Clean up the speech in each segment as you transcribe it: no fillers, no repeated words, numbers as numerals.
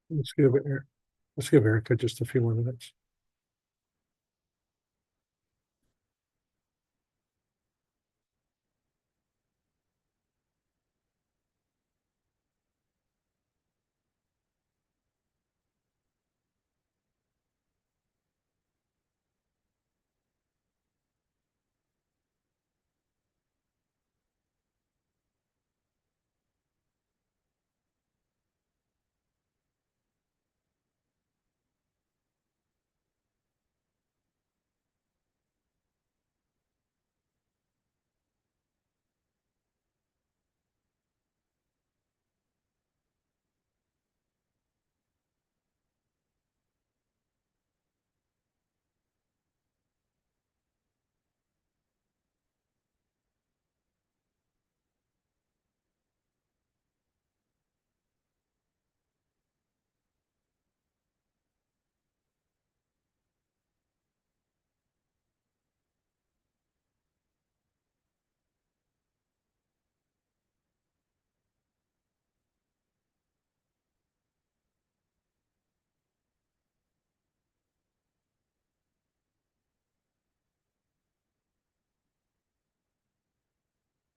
Let's give let's give Erica just a few more minutes.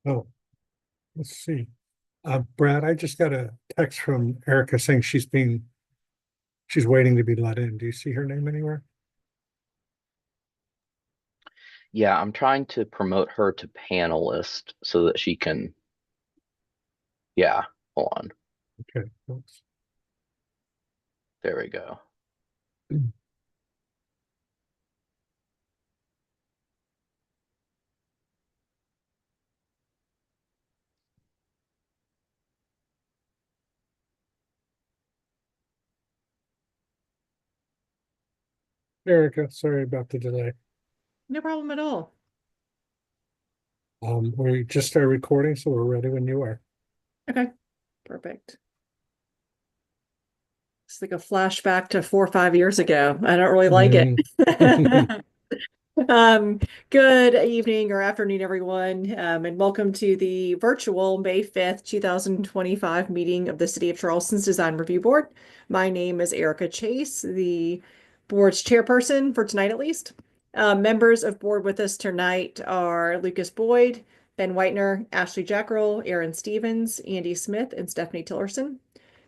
Oh, let's see. Brad, I just got a text from Erica saying she's waiting to be let in. Do you see her name anywhere? Yeah, I'm trying to promote her to panelist so that she can, yeah, hold on. Okay, thanks. There we go. Erica, sorry about the delay. No problem at all. We just started recording, so we're ready when you are. Okay, perfect. It's like a flashback to 4 or 5 years ago. I don't really like it. Good evening or afternoon, everyone, and welcome to the virtual May 5th, 2025 meeting of the City of Charleston's Design Review Board. My name is Erica Chase, the board's chairperson for tonight, at least. Members of board with us tonight are Lucas Boyd, Ben Whitener, Ashley Jackrell, Aaron Stevens, Andy Smith, and Stephanie Tillerson.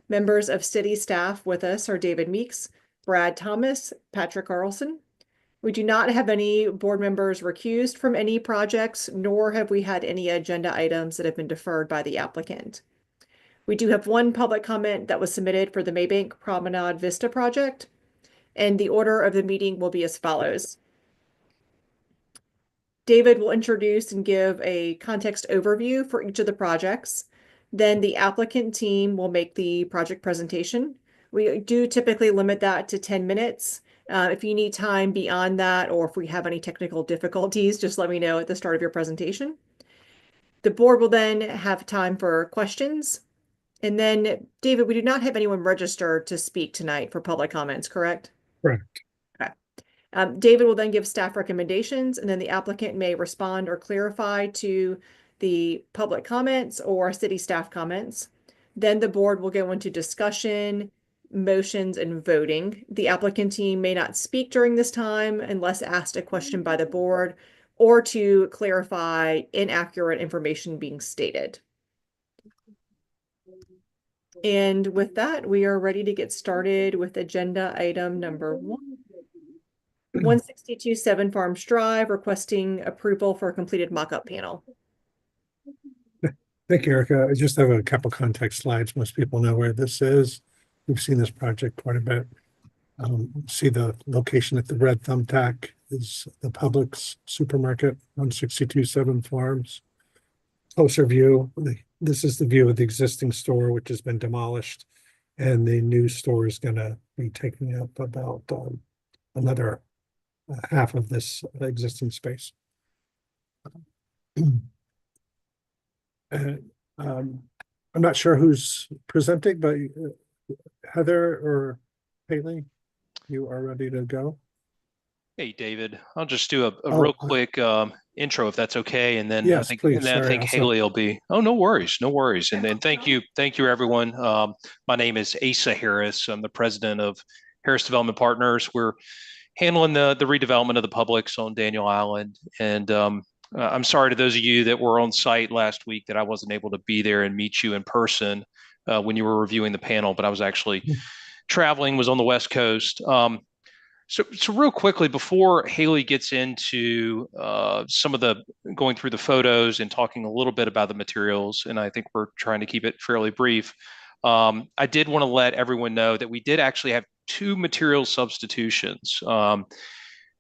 Members of city staff with us are David Meeks, Brad Thomas, Patrick Carlson. We do not have any board members recused from any projects, nor have we had any agenda items that have been deferred by the applicant. We do have one public comment that was submitted for the Maybank Promenade Vista project, and the order of the meeting will be as follows. David will introduce and give a context overview for each of the projects. Then the applicant team will make the project presentation. We do typically limit that to 10 minutes. If you need time beyond that, or if we have any technical difficulties, just let me know at the start of your presentation. The board will then have time for questions. And then, David, we do not have anyone registered to speak tonight for public comments, correct? Correct. Okay. David will then give staff recommendations, and then the applicant may respond or clarify to the public comments or city staff comments. Then the board will go into discussion, motions, and voting. The applicant team may not speak during this time unless asked a question by the board or to clarify inaccurate information being stated. And with that, we are ready to get started with agenda item number 162 7 Farms Drive, requesting approval for a completed mock-up panel. Thank you, Erica. I just have a couple context slides. Most people know where this is. We've seen this project quite a bit. See the location at the red thumbtack is the Publix supermarket, 162 7 Farms. Closer view, this is the view of the existing store, which has been demolished. And the new store is going to be taking up about another half of this existing space. And I'm not sure who's presenting, but Heather or Haley, you are ready to go. Hey, David, I'll just do a Oh, real quick intro if that's okay, and then yes, please. I Sorry, think also. Haley will be. Oh, no worries, no worries. And then thank you everyone. My name is Asa Harris. I'm the president of Harris Development Partners. We're handling the redevelopment of the Publix on Daniel Island, and I'm sorry to those of you that were on site last week that I wasn't able to be there and meet you in person when you were reviewing the panel, but I was actually traveling, was on the West Coast. So real quickly, before Haley gets into some of the going through the photos and talking a little bit about the materials, and I think we're trying to keep it fairly brief, I did want to let everyone know that we did actually have two material substitutions.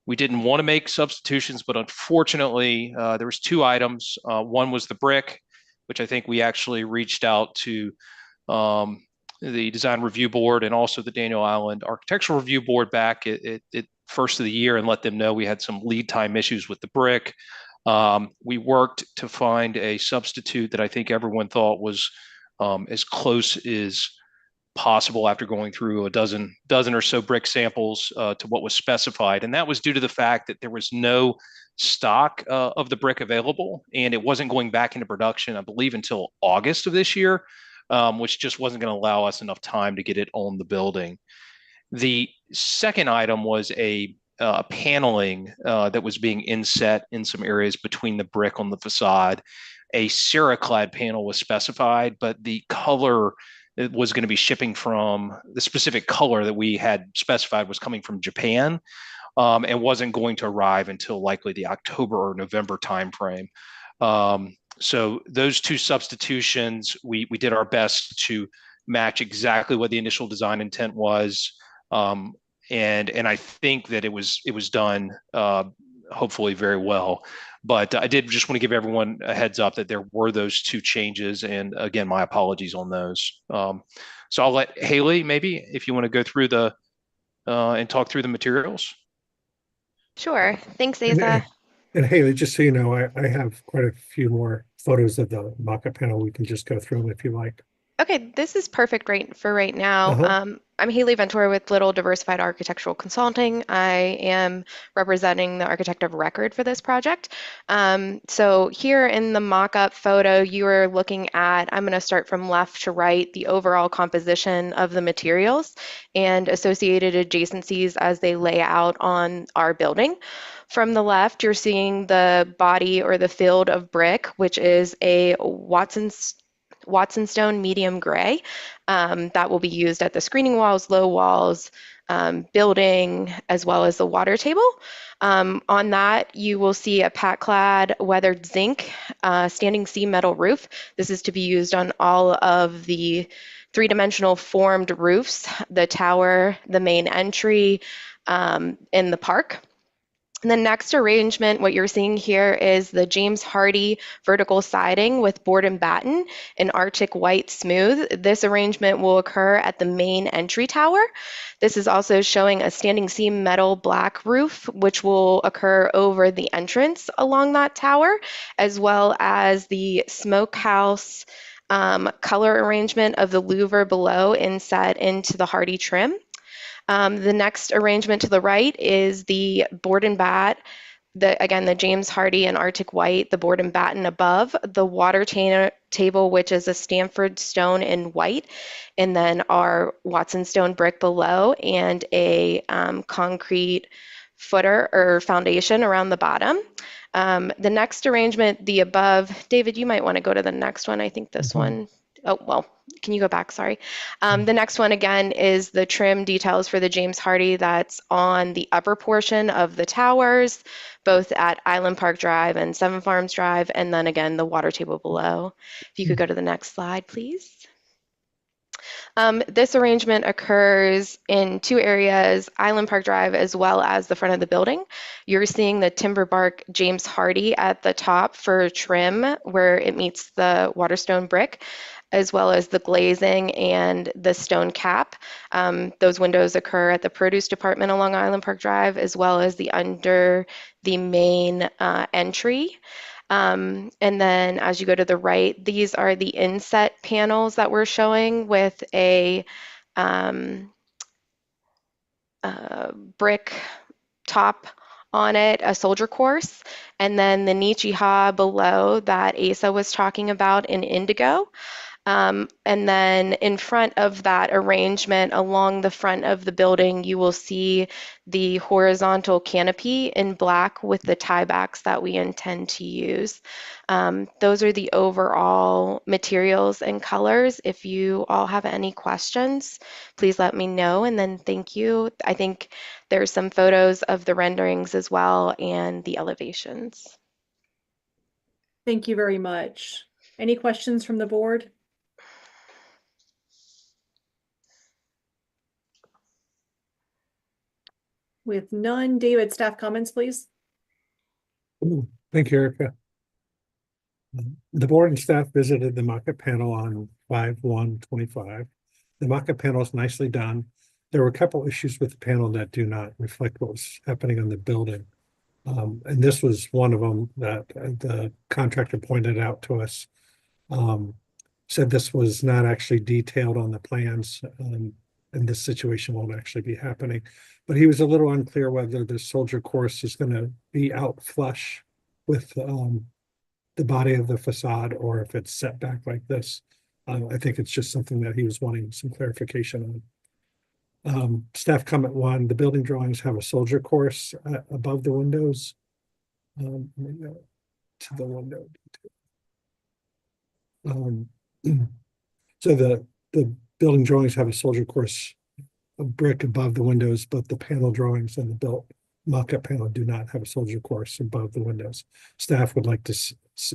We didn't want to make substitutions, but unfortunately, there was two items. One was the brick, which I think we actually reached out to um, the design review board and also the Daniel Island architectural review board back at first of the year and let them know we had some lead time issues with the brick. We worked to find a substitute that I think everyone thought was as close as possible after going through a dozen or so brick samples to what was specified. And that was due to the fact that there was no stock of the brick available, and it wasn't going back into production, I believe, until August of this year, which just wasn't going to allow us enough time to get it on the building. The second item was a paneling that was being inset in some areas between the brick on the facade. A Ceraclad panel was specified, but the color it was going to be shipping from the specific color that we had specified was coming from Japan, and wasn't going to arrive until likely the October or November timeframe. So those two substitutions, we did our best to match exactly what the initial design intent was, and I think that it was done hopefully very well. But I did just want to give everyone a heads up that there were those two changes, and again, my apologies on those. So I'll let Haley, maybe if you want to go through the and talk through the materials. Sure. Thanks, And, Asa. and Haley, just so you know, I have quite a few more photos of the mock-up panel. We can just go through them if you like. Okay, this is perfect right now. Uh-huh. I'm Haley Ventura with Little Diversified Architectural Consulting. I am representing the architect of record for this project. So here in the mock-up photo, you are looking at, I'm going to start from left to right, the overall composition of the materials and associated adjacencies as they lay out on our building. From the left, you're seeing the body or the field of brick, which is a Watson stone medium gray that will be used at the screening walls, low walls, building, as well as the water table. On that, you will see a pat-clad weathered zinc standing seam metal roof. This is to be used on all of the three-dimensional formed roofs, the tower, the main entry, in the park. And the next arrangement, what you're seeing here is the James Hardy vertical siding with board and batten in Arctic white smooth. This arrangement will occur at the main entry tower. This is also showing a standing seam metal black roof, which will occur over the entrance along that tower, as well as the smokehouse color arrangement of the louver below inset into the Hardy trim. The next arrangement to the right is the board and bat, again, the James Hardy and Arctic white, the board and batten above, the water table, which is a Stanford stone in white, and then our Watson stone brick below, and a concrete footer or foundation around the bottom. The next arrangement, the above, David, you might want to go to the next one. I think this one. Oh, well, can you go back? Sorry. The next one, again, is the trim details for the James Hardy that's on the upper portion of the towers, both at Island Park Drive and Seven Farms Drive, and then again, the water table below. If you could go to the next slide, please. This arrangement occurs in two areas, Island Park Drive as well as the front of the building. You're seeing the timber bark James Hardy at the top for trim where it meets the waterstone brick, as well as the glazing and the stone cap. Those windows occur at the produce department along Island Park Drive, as well as under the main entry. And then as you go to the right, these are the inset panels that we're showing with a brick top on it, a soldier course, and then the Nichiha below that Asa was talking about in indigo. And then in front of that arrangement, along the front of the building, you will see the horizontal canopy in black with the tiebacks that we intend to use. Those are the overall materials and colors. If you all have any questions, please let me know, and then thank you. I think there's some photos of the renderings as well and the elevations. Thank you very much. Any questions from the board? With none, David, staff comments, please. Thank you, Erica. The board and staff visited the mock-up panel on 5/1/25. The mock-up panel is nicely done. There were a couple issues with the panel that do not reflect what was happening on the building. And this was one of them that the contractor pointed out to us. Said this was not actually detailed on the plans, and this situation won't actually be happening. But he was a little unclear whether the soldier course is going to be out flush with the body of the facade or if it's set back like this. I think it's just something that he was wanting some clarification on. Staff comment 1, the building drawings have a soldier course above the windows. Let me go to the window. So the building drawings have a soldier course of brick above the windows, but the panel drawings and the built mock-up panel do not have a soldier course above the windows. Staff would like to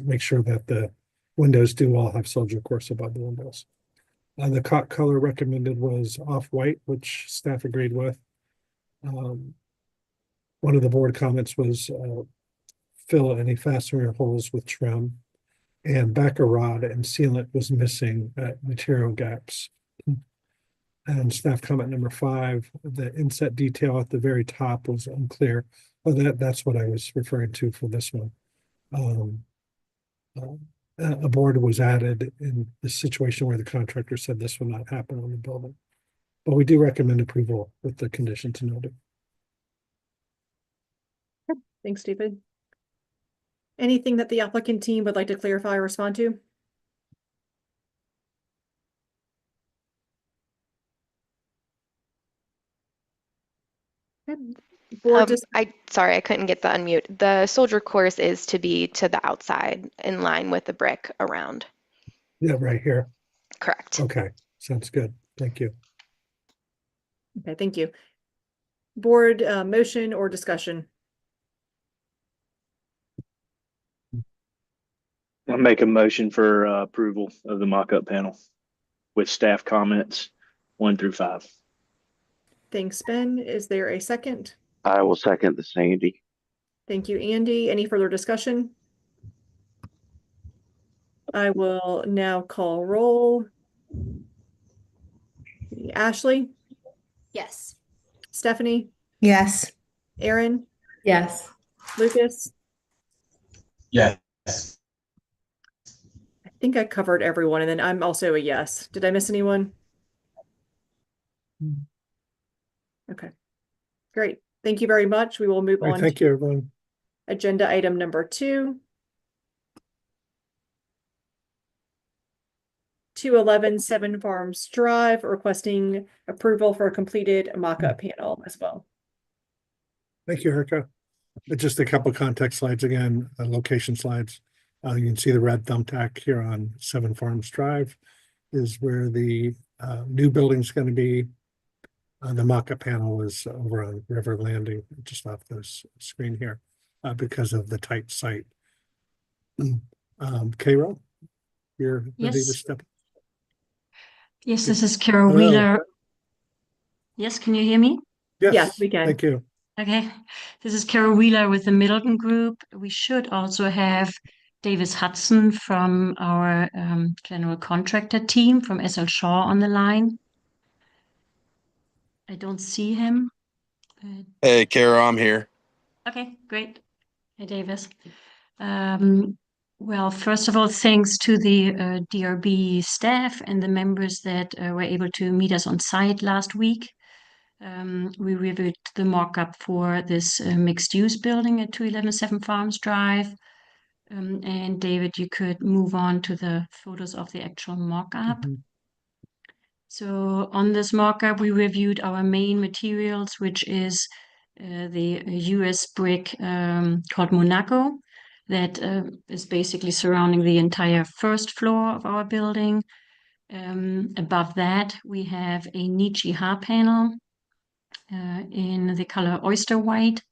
make sure that the windows do all have soldier course above the windows. The color recommended was off-white, which staff agreed with. One of the board comments was fill any fastener holes with trim, and backer rod and sealant was missing at material gaps. And staff comment number 5, the inset detail at the very top was unclear. Well, that's what I was referring to for this one. A board was added in the situation where the contractor said this will not happen on the building. But we do recommend approval with the conditions noted. Thanks, David. Anything that the applicant team would like to clarify or respond to? Board Sorry, I couldn't get the unmute. The soldier course is to be to the outside in line with the brick around. Yeah, right here. Correct. Okay, sounds good. Thank you. Okay, thank you. Board motion or discussion? I'll make a motion for approval of the mock-up panel with staff comments 1 through 5. Thanks, Ben. Is there a second? I will second the Sandy. Thank you, Andy. Any further discussion? I will now call roll. Ashley? Yes. Stephanie? Yes. Aaron? Yes. Lucas? Yes. I think I covered everyone, and then I'm also a yes. Did I miss anyone? Okay, great. Thank you very much. We will move All right, on thank to you, everyone. agenda item number 2. 211 Seven Farms Drive, requesting approval for a completed mock-up panel as well. Thank you, Erica. Just a couple context slides again, location slides. You can see the red thumbtack here on Seven Farms Drive is where the new building's going to be. The mock-up panel is over on River Landing, just off this screen here, because of the tight site. Carol, you're ready to Yes. step. Yes, this is Carol Hello. Wheeler. Yes, can you hear me? Yes, we can. Thank you. Okay, this is Carol Wheeler with the Middleton Group. We should also have Davis Hudson from our general contractor team from SL Shaw on the line. I don't see him. Hey, Kara, I'm here. Okay, great. Hey, Davis. Well, first of all, thanks to the DRB staff and the members that were able to meet us on site last week. We reviewed the mock-up for this mixed-use building at 2117 Farms Drive. And David, you could move on to the photos of the actual mock-up. So on this mock-up, we reviewed our main materials, which is the US brick called Monaco that is basically surrounding the entire first floor of our building. Above that, we have a Nichi-Ha panel in the color oyster white.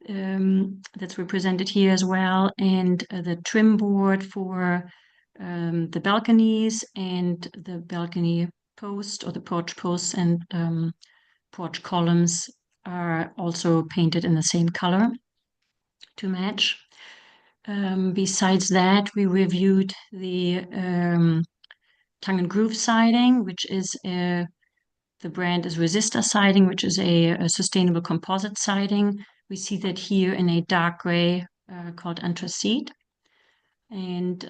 That's represented here as well, and the trim board for the balconies and the balcony post or the porch posts and porch columns are also painted in the same color to match. Besides that, we reviewed the tongue and groove siding, which is the brand is Resistor siding, which is a sustainable composite siding. We see that here in a dark gray called anthracite. And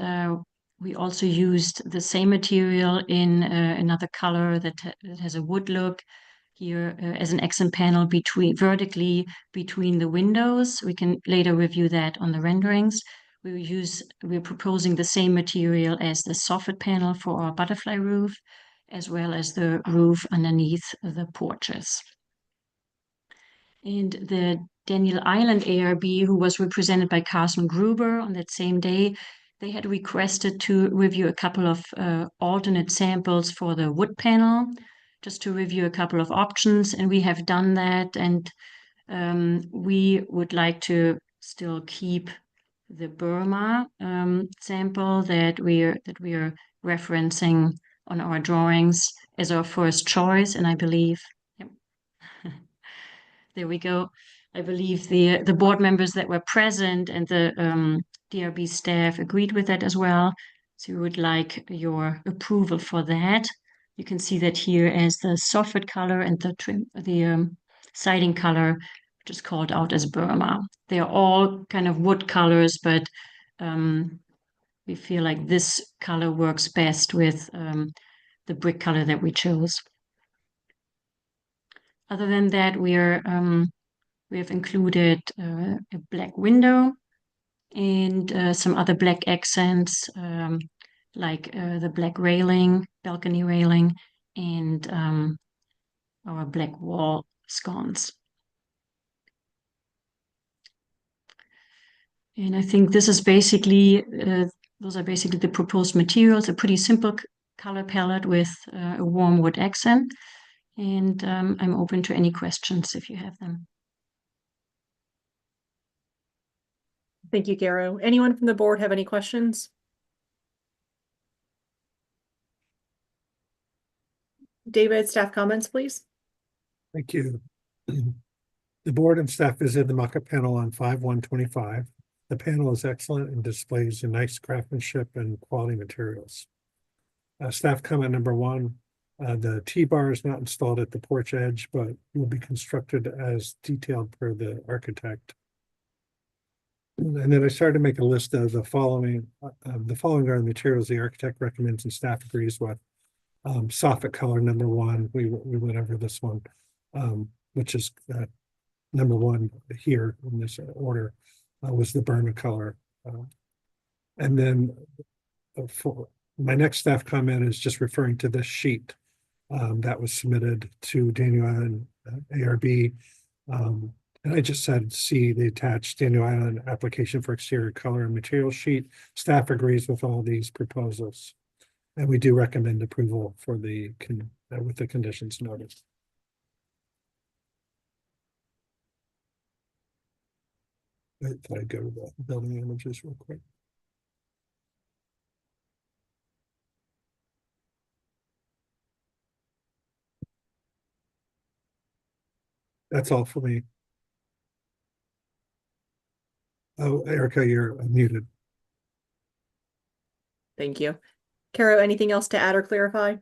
we also used the same material in another color that has a wood look here as an accent panel vertically between the windows. We can later review that on the renderings. We're proposing the same material as the soffit panel for our butterfly roof, as well as the roof underneath the porches. And the Daniel Island ARB, who was represented by Carson Gruber on that same day, they had requested to review a couple of alternate samples for the wood panel, just to review a couple of options, and we have done that. And we would like to still keep the Burma sample that we are referencing on our drawings as our first choice, and I believe, yep. There we go. I believe the board members that were present and the DRB staff agreed with that as well. So we would like your approval for that. You can see that here as the soffit color and the siding color, which is called out as Burma. They are all kind of wood colors, but we feel like this color works best with the brick color that we chose. Other than that, we have included a black window and some other black accents, like the black railing, balcony railing, and our black wall sconce. And I think this is basically, those are basically the proposed materials, a pretty simple color palette with a warm wood accent. And I'm open to any questions if you have them. Thank you, Caro. Anyone from the board have any questions? David, staff comments, please. Thank you. The board and staff visited the mock-up panel on 5/1/25. The panel is excellent and displays a nice craftsmanship and quality materials. Staff comment number one, the T-bar is not installed at the porch edge, but will be constructed as detailed per the architect. And then I started to make a list of the following are the materials the architect recommends and staff agrees with. Soffit color number one, we went over this one, which is number one here in this order, was the Burma color. And then for my next staff comment is just referring to this sheet that was submitted to Daniel Island ARB. And I just said, see the attached Daniel Island application for exterior color and material sheet. Staff agrees with all these proposals. And we do recommend approval for the with the conditions noted. I thought I'd go to the building images real quick. That's all for me. Oh, Erica, you're muted. Thank you. Caro, anything else to add or clarify?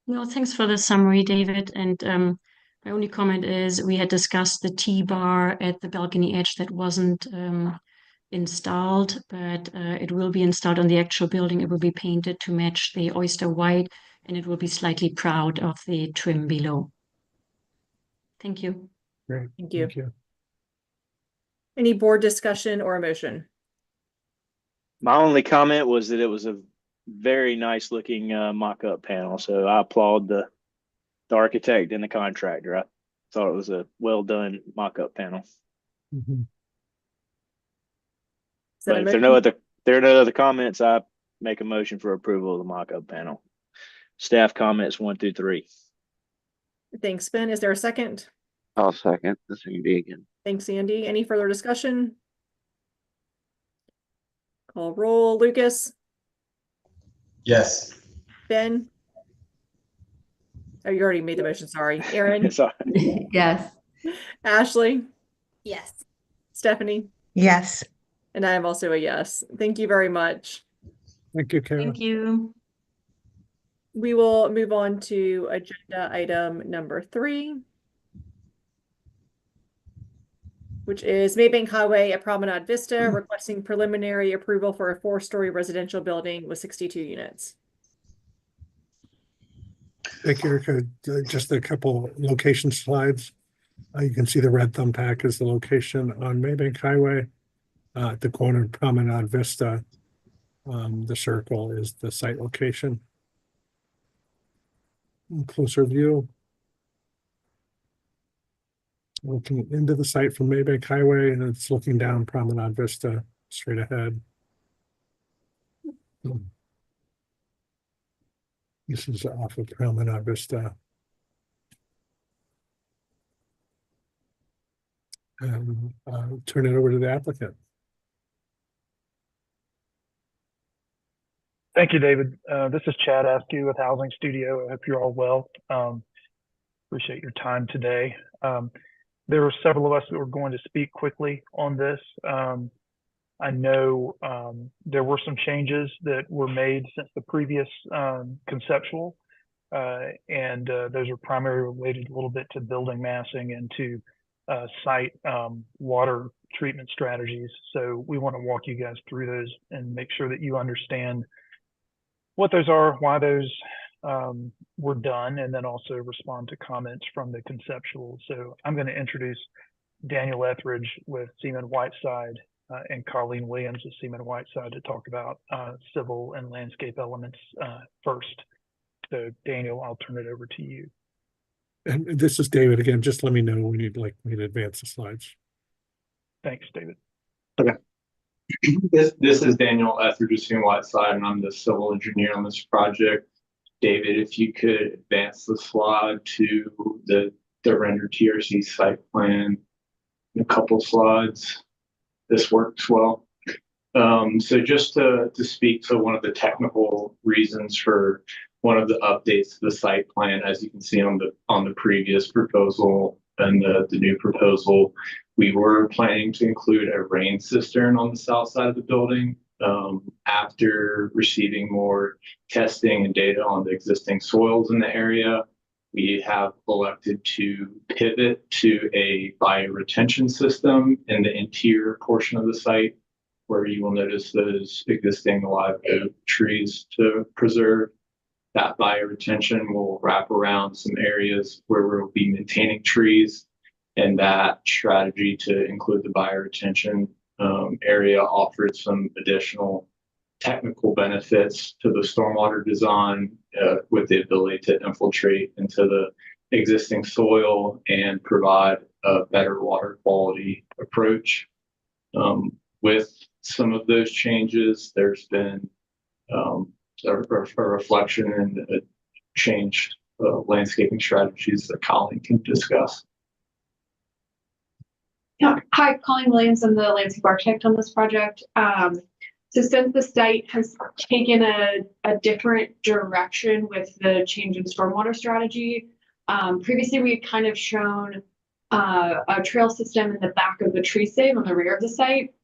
No, thanks for the summary, David. And my only comment is we had discussed the T-bar at the balcony edge that wasn't installed, but it will be installed on the actual building. It will be painted to match the oyster white, and it will be slightly proud of the trim below. Thank you. Great. Thank you. Thank you. Any board discussion or motion? My only comment was that it was a very nice looking mock-up panel. So I applaud the architect and the contractor. I thought it was a well done mock-up panel. Mhm. Is that But a if there are no other comments, I make a motion for approval of the mock-up panel. Staff comments 1 through 3. Thanks, Ben. Is there a second? I'll second the Sandy again. Thanks, Andy. Any further discussion? Call roll. Lucas, Yes. Ben? Oh, you already made the motion. Sorry. Aaron, Sorry. Yes. Ashley, Yes. Stephanie, Yes. and I am also a yes. Thank you very much. Thank you, Kara. Thank you. We will move on to agenda item number 3, which is Maybank Highway at Promenade Vista, requesting preliminary approval for a 4-story residential building with 62 units. Thank you, Erica. Just a couple location slides. You can see the red thumbtack is the location on Maybank Highway. At the corner of Promenade Vista, the circle is the site location. Closer view. Looking into the site from Maybank Highway, and it's looking down Promenade Vista straight ahead. This is off of Promenade Vista. And I'll turn it over to the applicant. Thank you, David. This is Chad Askew with Housing Studio. I hope you're all well. Appreciate your time today. There were several of us that were going to speak quickly on this. I know there were some changes that were made since the previous conceptual, and those are primarily related a little bit to building massing and to site water treatment strategies. So we want to walk you guys through those and make sure that you understand what those are, why those were done, and then also respond to comments from the conceptual. So I'm going to introduce Daniel Etheridge with Seaman Whiteside and Colleen Williams with Seaman Whiteside to talk about civil and landscape elements first. So Daniel, I'll turn it over to you. And this is David again. Just let me know when you'd like me to advance the slides. Thanks, David. Okay. This is Daniel Etheridge with Whiteside, and I'm the civil engineer on this project. David, if you could advance the slide to the rendered TRC site plan in a couple slides. This works well. So just to speak to one of the technical reasons for one of the updates to the site plan, as you can see on the previous proposal and the new proposal, we were planning to include a rain cistern on the south side of the building. After receiving more testing and data on the existing soils in the area, we have elected to pivot to a bioretention system in the interior portion of the site, where you will notice those existing live oak trees to preserve. That bioretention will wrap around some areas where we'll be maintaining trees, and that strategy to include the bioretention area offered some additional technical benefits to the stormwater design with the ability to infiltrate into the existing soil and provide a better water quality approach. With some of those changes, there's been a reflection in the changed landscaping strategies that Colleen can discuss. Yeah. Hi, Colleen Williams. I'm the landscape architect on this project. So since the site has taken a different direction with the change in stormwater strategy, previously we had kind of shown a trail system in the back of the tree save on the rear of the site.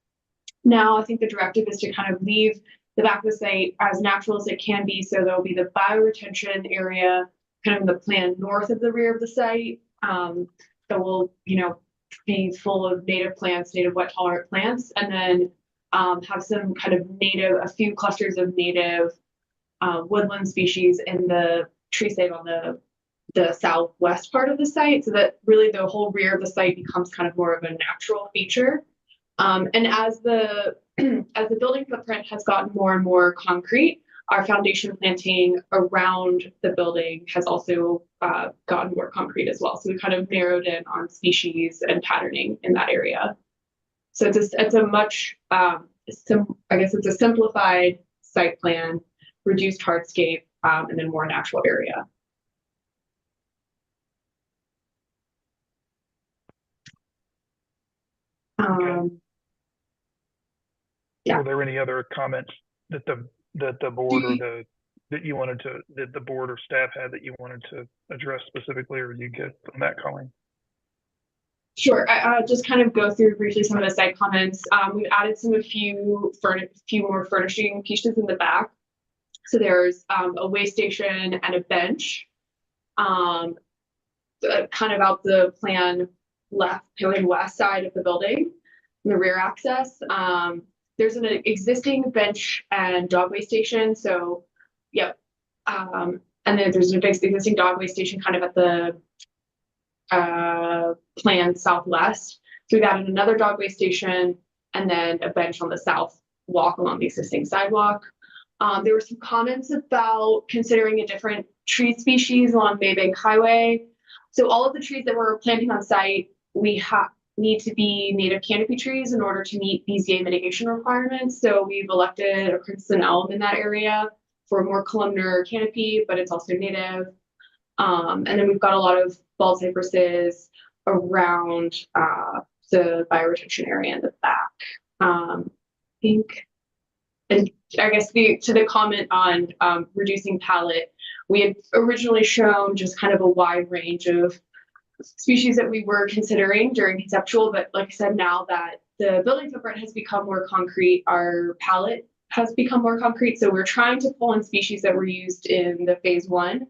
Now I think the directive is to kind of leave the back of the site as natural as it can be. So there'll be the bioretention area kind of in the plan north of the rear of the site that will, be full of native plants, native wet tolerant plants, and then have some kind of a few clusters of native woodland species in the tree save on the the southwest part of the site, so that really the whole rear of the site becomes kind of more of a natural feature. And as the as the building footprint has gotten more and more concrete, our foundation planting around the building has also gotten more concrete as well. So we kind of narrowed in on species and patterning in that area. So it's a much I guess it's a simplified site plan, reduced hardscape, and then more natural area. Yeah. Were there any other comments that the board or that the board or staff had that you wanted to address specifically, or you good on that, Colleen? Sure. I'll just kind of go through briefly some of the site comments. We've added a few more furnishing pieces in the back. So there's a weigh station and a bench, kind of out the plan left and west side of the building, in the rear access. There's an existing bench and dog weigh station. So, yep. And then there's an existing dog weigh station kind of at the plan southwest. So we've added another dog weigh station and then a bench on the south walk along the existing sidewalk. There were some comments about considering a different tree species along Maybank Highway. So all of the trees that we're planting on site, we need to be native canopy trees in order to meet BZA mitigation requirements. So we've elected a crimson elm in that area for a more columnar canopy, but it's also native. And then we've got a lot of bald cypresses around the bioretention area in the back. And I guess to the comment on reducing pallet, we had originally shown just kind of a wide range of species that we were considering during conceptual, but like I said, now that the building footprint has become more concrete, our palette has become more concrete. So we're trying to pull in species that were used in the phase 1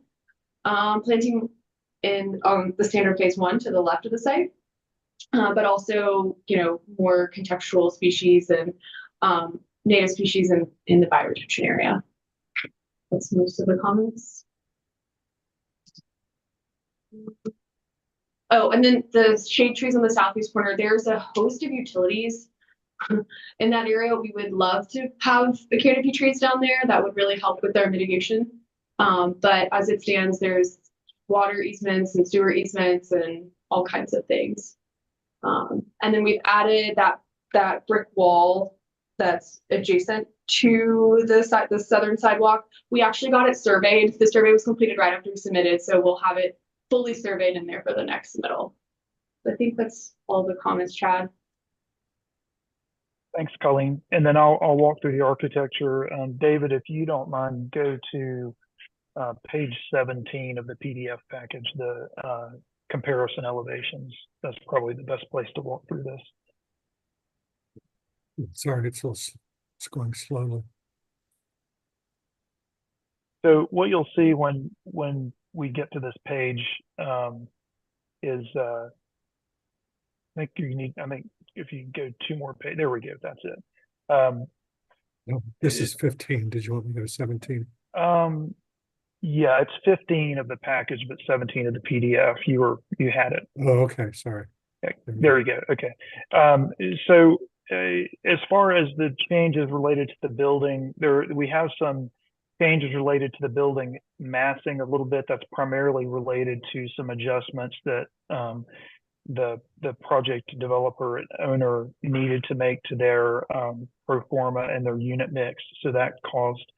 planting in the standard phase 1 to the left of the site, but also, more contextual species and native species in the bioretention area. That's most of the comments. Oh, and then the shade trees on the southeast corner, there's a host of utilities in that area. We would love to have the canopy trees down there. That would really help with our mitigation. But as it stands, there's water easements and sewer easements and all kinds of things. And then we've added that brick wall that's adjacent to the southern sidewalk. We actually got it surveyed. The survey was completed right after we submitted, so we'll have it fully surveyed in there for the next submittal. I think that's all the comments, Chad. Thanks, Colleen. And then I'll walk through the architecture. David, if you don't mind, go to page 17 of the PDF package, the comparison elevations. That's probably the best place to walk through this. Sorry, it's going slowly. So what you'll see when we get to this page is I think if you go 2 more pages, there we go, that's it. No, this is 15. Did you want me to go to 17? Yeah, it's 15 of the package, but 17 of the PDF. You had it. Oh, okay, sorry. Okay, there we go. Okay. So as far as the changes related to the building, we have some changes related to the building massing a little bit. That's primarily related to some adjustments that the project developer and owner needed to make to their pro forma and their unit mix. So that caused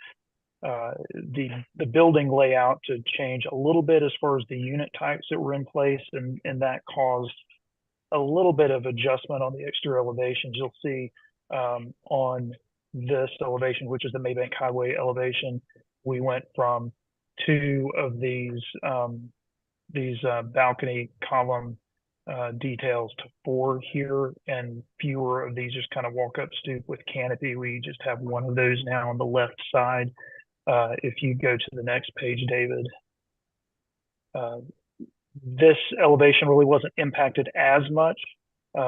the building layout to change a little bit as far as the unit types that were in place, and that caused a little bit of adjustment on the exterior elevations. You'll see on this elevation, which is the Maybank Highway elevation, we went from 2 of these balcony column details to 4 here, and fewer of these just kind of walk up stoop with canopy. We just have 1 of those now on the left side. If you go to the next page, David, this elevation really wasn't impacted as much.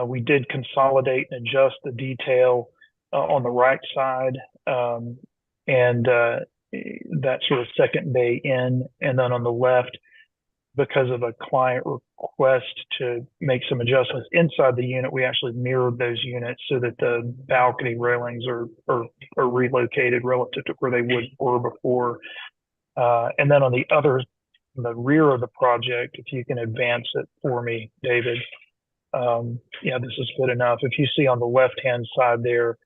We did consolidate and adjust the detail on the right side, and that sort of second bay in, and then on the left, because of a client request to make some adjustments inside the unit, we actually mirrored those units so that the balcony railings are relocated relative to where they were before. And then on the rear of the project, if you can advance it for me, David. Yeah, this is good enough. If you see on the left-hand side there,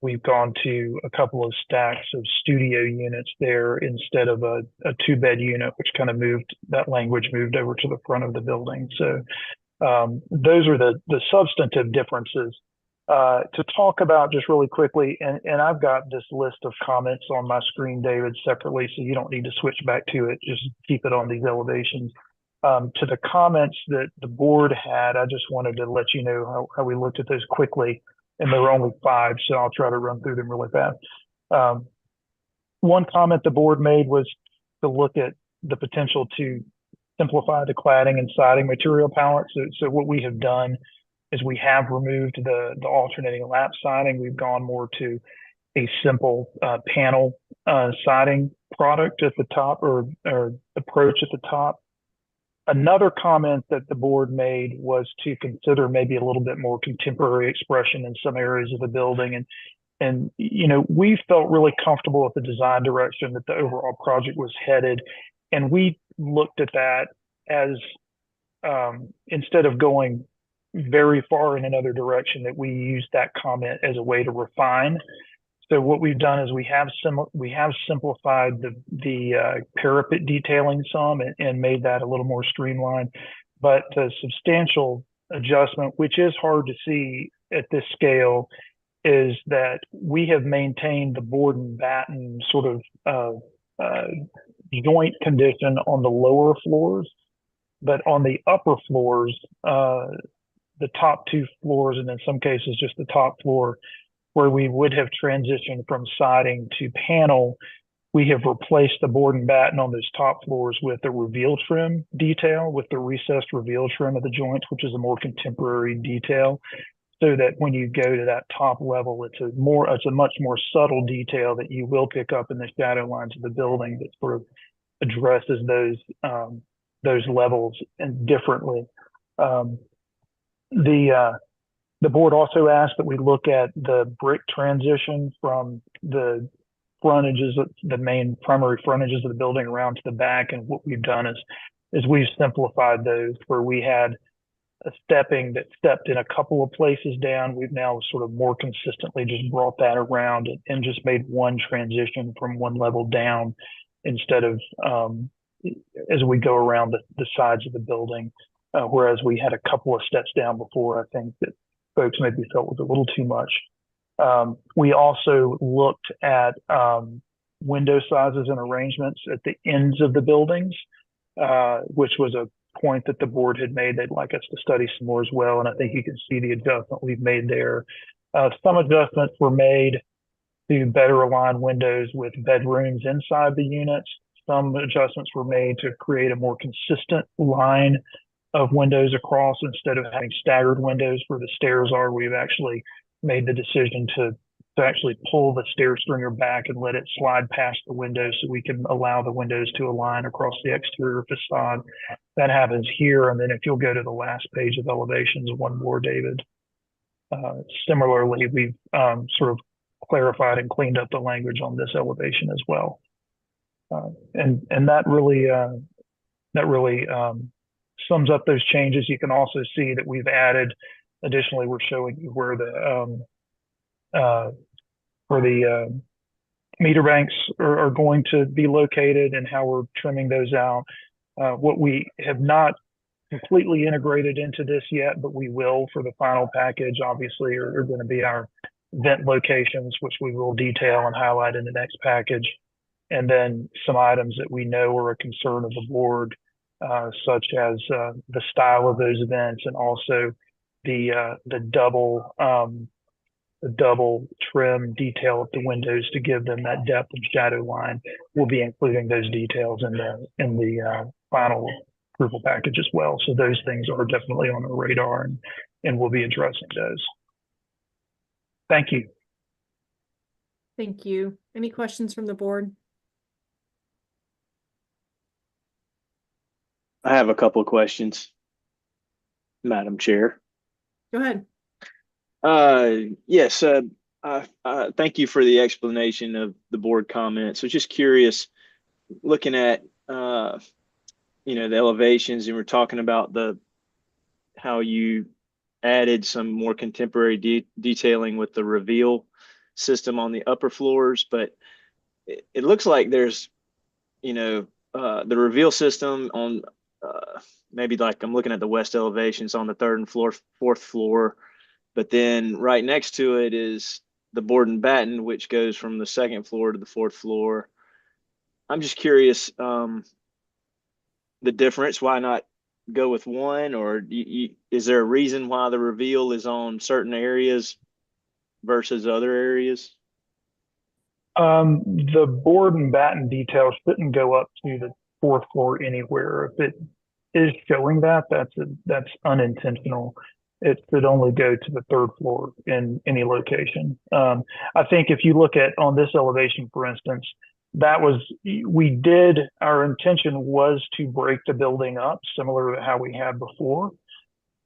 we've gone to a couple of stacks of studio units there instead of a two-bed unit, which kind of that language moved over to the front of the building. So those are the substantive differences. To talk about just really quickly, and I've got this list of comments on my screen, David, separately, so you don't need to switch back to it. Just keep it on these elevations. To the comments that the board had, I just wanted to let you know how we looked at those quickly. And there were only 5, so I'll try to run through them really fast. One comment the board made was to look at the potential to simplify the cladding and siding material palette. So what we have done is we have removed the alternating lap siding. We've gone more to a simple panel siding product at the top or approach at the top. Another comment that the board made was to consider maybe a little bit more contemporary expression in some areas of the building. And you know, we felt really comfortable with the design direction that the overall project was headed. And we looked at that as instead of going very far in another direction, that we used that comment as a way to refine. So what we've done is we have simplified the parapet detailing some and made that a little more streamlined. But the substantial adjustment, which is hard to see at this scale, is that we have maintained the board and batten sort of joint condition on the lower floors, but on the upper floors, the top 2 floors, and in some cases just the top floor, where we would have transitioned from siding to panel, we have replaced the board and batten on those top floors with a reveal trim detail, with the recessed reveal trim of the joints, which is a more contemporary detail, so that when you go to that top level, it's a much more subtle detail that you will pick up in the shadow lines of the building that sort of addresses those levels and differently. The board also asked that we look at the brick transition from the frontages, the main primary frontages of the building around to the back. And what we've done is we've simplified those, where we had a stepping that stepped in a couple of places down. We've now sort of more consistently just brought that around and just made one transition from one level down instead of as we go around the sides of the building. Whereas we had a couple of steps down before, I think that folks maybe felt was a little too much. We also looked at window sizes and arrangements at the ends of the buildings, which was a point that the board had made. They'd like us to study some more as well. And I think you can see the adjustment we've made there. Some adjustments were made to better align windows with bedrooms inside the units. Some adjustments were made to create a more consistent line of windows across. Instead of having staggered windows where the stairs are, we've actually made the decision to actually pull the stair stringer back and let it slide past the windows so we can allow the windows to align across the exterior facade. That happens here. And then if you'll go to the last page of elevations, one more, David. Similarly, we've sort of clarified and cleaned up the language on this elevation as well. And that really sums up those changes. You can also see that we've added, additionally, we're showing you where the meter banks are going to be located and how we're trimming those out. What we have not completely integrated into this yet, but we will for the final package, obviously, are going to be our vent locations, which we will detail and highlight in the next package. And then some items that we know are a concern of the board, such as the style of those vents, and also the double trim detail at the windows to give them that depth and shadow line. We'll be including those details in the final approval package as well. So those things are definitely on our radar, and we'll be addressing those. Thank you. Thank you. Any questions from the board? I have a couple of questions, Madam Chair. Go ahead. Yes, thank you for the explanation of the board comments. So just curious, looking at, the elevations, and we're talking about how you added some more contemporary detailing with the reveal system on the upper floors, but it looks like there's, the reveal system on, maybe like I'm looking at the west elevations on the third and fourth floor, but then right next to it is the board and batten, which goes from the second floor to the fourth floor. I'm just curious, the difference, why not go with one, or is there a reason why the reveal is on certain areas versus other areas? The board and batten details shouldn't go up to the fourth floor anywhere. If it is showing that, that's unintentional. It should only go to the third floor in any location. I think if you look at on this elevation, for instance, our intention was to break the building up similar to how we had before,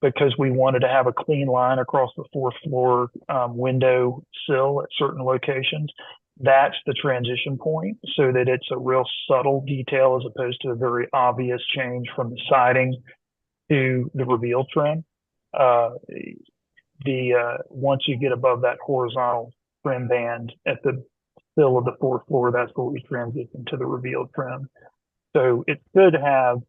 because we wanted to have a clean line across the fourth floor window sill at certain locations. That's the transition point, so that it's a real subtle detail as opposed to a very obvious change from the siding to the reveal trim. Once you get above that horizontal trim band at the sill of the fourth floor, that's where we transition to the reveal trim. So it should have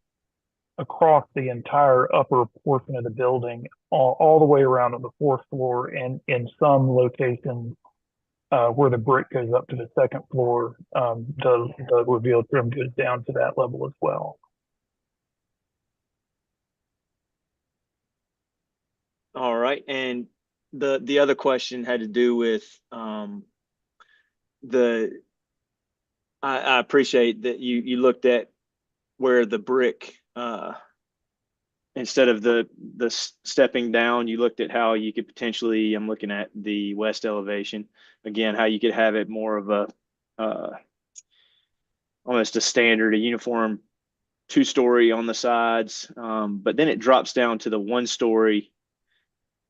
across the entire upper portion of the building, all the way around on the fourth floor, and in some locations where the brick goes up to the second floor, the reveal trim goes down to that level as well. All right, and the other question had to do with I appreciate that you looked at where the brick, instead of the stepping down, you looked at how you could potentially, I'm looking at the west elevation again, how you could have it more of a almost a standard, a uniform 2-story on the sides, but then it drops down to the 1-story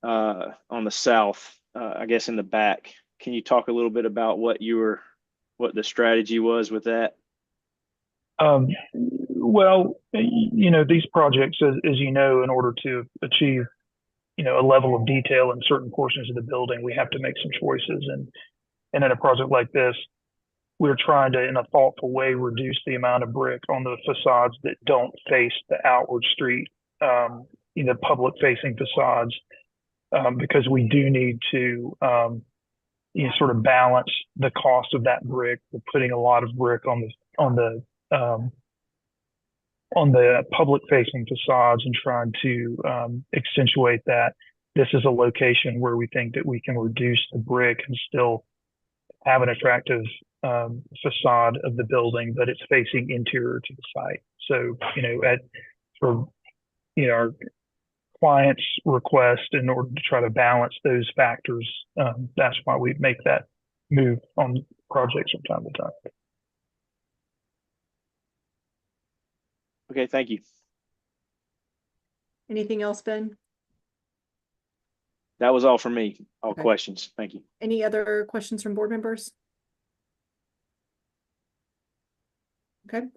on the south, I guess in the back. Can you talk a little bit about what the strategy was with that? Well, these projects, as you know, in order to achieve, a level of detail in certain portions of the building, we have to make some choices. And in a project like this, we're trying to, in a thoughtful way, reduce the amount of brick on the facades that don't face the outward street, public-facing facades, because we do need to sort of balance the cost of that brick. We're putting a lot of brick on the public-facing facades and trying to accentuate that. This is a location where we think that we can reduce the brick and still have an attractive facade of the building, but it's facing interior to the site. So, our client's request, in order to try to balance those factors, that's why we make that move on projects from time to time. Okay, thank you. Anything else, Ben? That was all for me. All Okay. questions. Thank you. Any other questions from board members? Okay.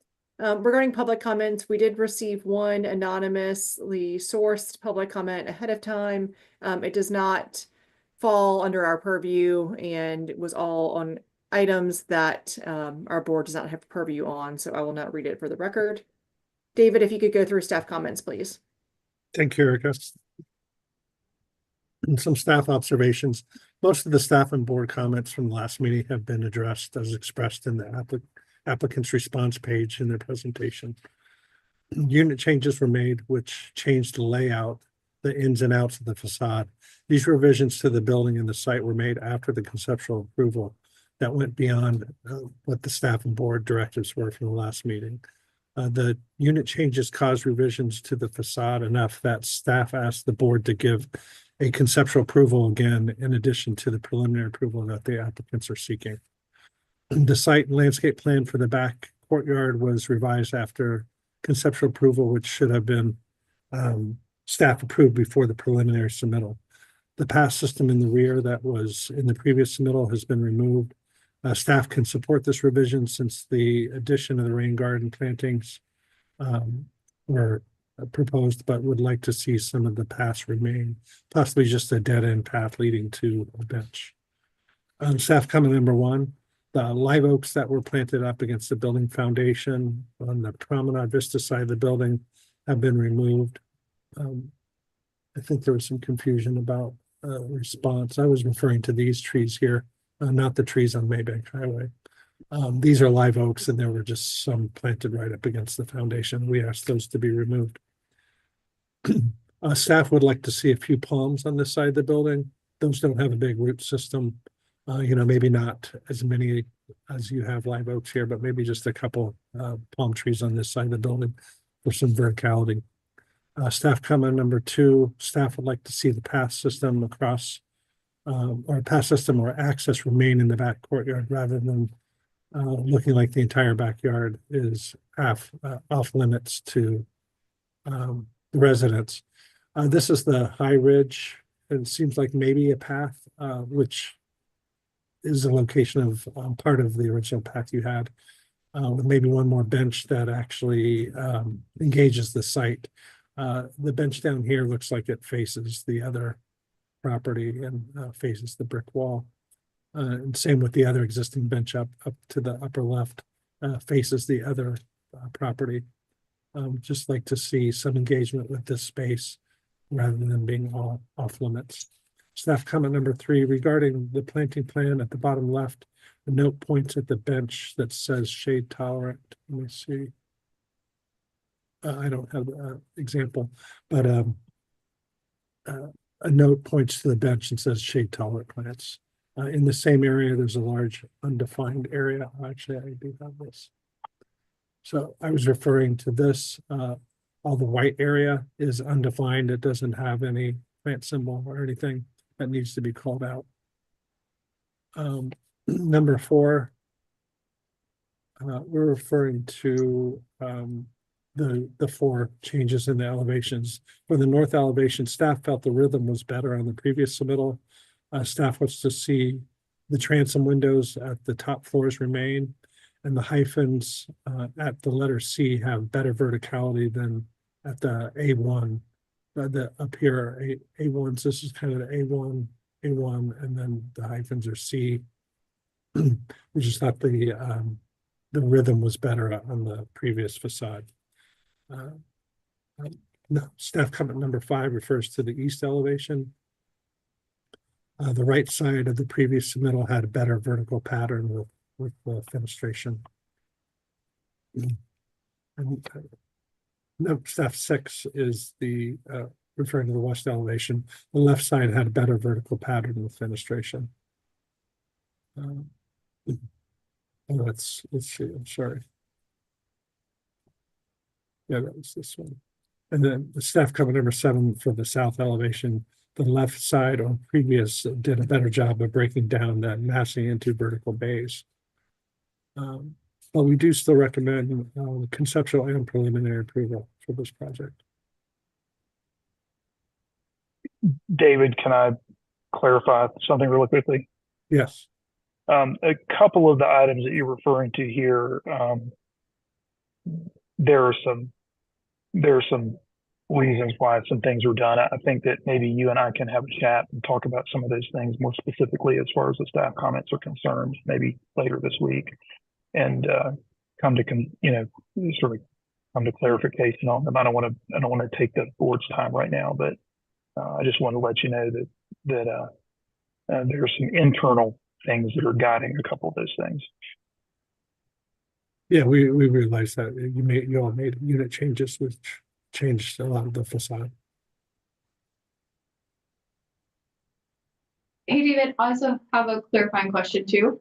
Regarding public comments, we did receive one anonymously sourced public comment ahead of time. It does not fall under our purview, and it was all on items that our board does not have purview on, so I will not read it for the record. David, if you could go through staff comments, please. Thank you, Erica. And some staff observations. Most of the staff and board comments from the last meeting have been addressed as expressed in the applicant's response page in their presentation. Unit changes were made, which changed the layout, the ins and outs of the facade. These revisions to the building and the site were made after the conceptual approval that went beyond what the staff and board directives were from the last meeting. The unit changes caused revisions to the facade enough that staff asked the board to give a conceptual approval again, in addition to the preliminary approval that the applicants are seeking. The site and landscape plan for the back courtyard was revised after conceptual approval, which should have been staff approved before the preliminary submittal. The pass system in the rear that was in the previous submittal has been removed. Staff can support this revision since the addition of the rain garden plantings were proposed, but would like to see some of the pass remain, possibly just a dead end path leading to a bench. Staff comment number 1, the live oaks that were planted up against the building foundation on the promenade vista side of the building have been removed. I think there was some confusion about response. I was referring to these trees here, not the trees on Maybank Highway. These are live oaks, and there were just some planted right up against the foundation. We asked those to be removed. Staff would like to see a few palms on this side of the building. Those don't have a big root system. Maybe not as many as you have live oaks here, but maybe just a couple palm trees on this side of the building for some verticality. Staff comment number 2, staff would like to see the path system across, or path system or access remain in the back courtyard rather than looking like the entire backyard is off limits to the residents. This is the high ridge. It seems like maybe a path, which is a location of part of the original path you had, with maybe one more bench that actually engages the site. The bench down here looks like it faces the other property and faces the brick wall. And same with the other existing bench up to the upper left, faces the other property. Just like to see some engagement with this space rather than being all off limits. Staff comment number 3, regarding the planting plan at the bottom left, the note points at the bench that says shade tolerant. Let me see. I don't have an example, but a note points to the bench and says shade tolerant plants. In the same area, there's a large undefined area. Actually, I do have this. So I was referring to this. All the white area is undefined. It doesn't have any plant symbol or anything that needs to be called out. Number 4, we're referring to the 4 changes in the elevations. For the north elevation, staff felt the rhythm was better on the previous submittal. Staff wants to see the transom windows at the top floors remain, and the hyphens at the letter C have better verticality than at the A1. The up here are A1s. This is kind of the A1, and then the hyphens are C. We just thought the rhythm was better on the previous facade. No, staff comment number 5 refers to the east elevation. The right side of the previous submittal had a better vertical pattern with the fenestration. And no, staff 6 is the referring to the west elevation. The left side had a better vertical pattern with fenestration. Let's see, I'm sorry. Yeah, that was this one. And then the staff comment number 7 for the south elevation, the left side on previous did a better job of breaking down that massing into vertical bays. But we do still recommend conceptual and preliminary approval for this project. David, can I clarify something really quickly? Yes. A couple of the items that you're referring to here, there are some reasons why some things were done. I think that maybe you and I can have a chat and talk about some of those things more specifically as far as the staff comments are concerned, maybe later this week, and come to clarification on them. I don't want to take the board's time right now, but I just want to let you know that there are some internal things that are guiding a couple of those things. Yeah, we realized that you all made unit changes, which changed a lot of the facade. Hey, David, I also have a clarifying question too.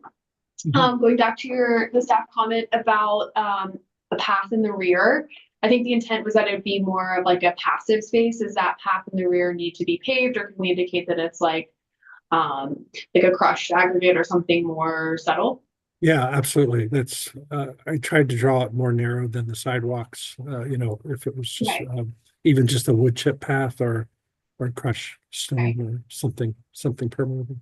Going back to the staff comment about the path in the rear, I think the intent was that it'd be more of like a passive space. Does that path in the rear need to be paved, or can we indicate that it's like a crushed aggregate or something more subtle? Yeah, absolutely. That's, I tried to draw it more narrow than the sidewalks, you know, if it was just, Right. even just a wood chip path or crushed stone or something permanent.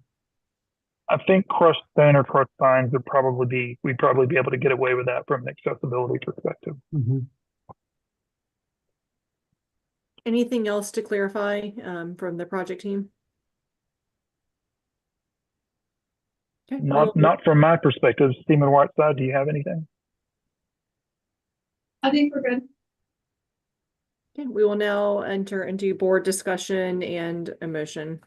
I think crushed stone or crushed signs we'd probably be able to get away with that from an accessibility perspective. Mhm. Anything else to clarify from the project team? Okay, Not from my perspective. Stephen Whiteside, do you have anything? I think we're good. okay, we will now enter into board discussion and a motion.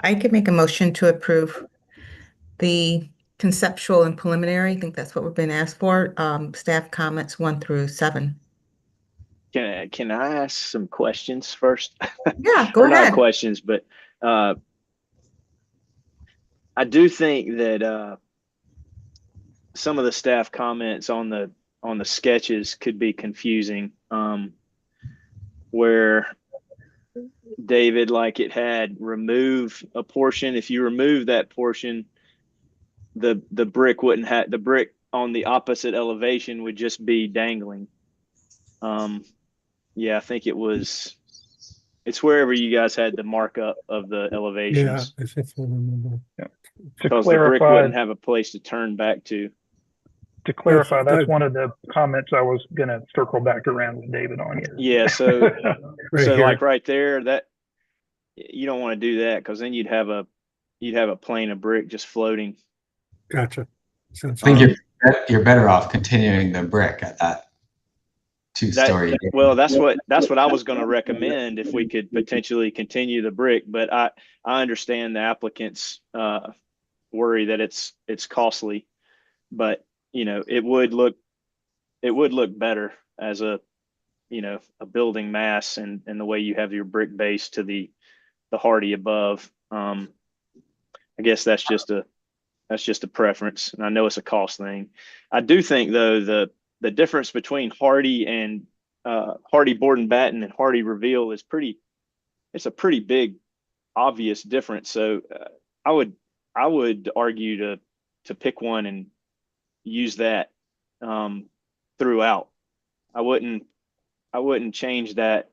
I could make a motion to approve the conceptual and preliminary. I think that's what we've been asked for. Staff comments 1 through 7. Can I ask some questions first? Yeah, go Or not ahead. questions, but I do think that some of the staff comments on the sketches could be confusing. Where David, like it had remove a portion. If you remove that portion, the brick wouldn't have the brick on the opposite elevation would just be dangling. Yeah, I think it's wherever you guys had the markup of the Yeah, elevations. I think I remember. To Because the brick clarify, wouldn't have a place to turn back to. that's one of the comments I was going to circle back around with David on here. Yeah, so Right so here. like right there, that you don't want to do that because then you'd have a plane of brick just floating. Gotcha. Sounds I think good. you're better off continuing the brick at that 2-story. Well, that's what I was going to recommend if we could potentially continue the brick, but I understand the applicant's worry that it's costly, but you know, it would look better as a, you know, a building mass and the way you have your brick base to the hardy above. I guess that's just a preference, and I know it's a cost thing. I do think though the difference between hardy and hardy board and batten and hardy reveal is it's a pretty big obvious difference. So I would argue to pick one and use that throughout. I wouldn't change that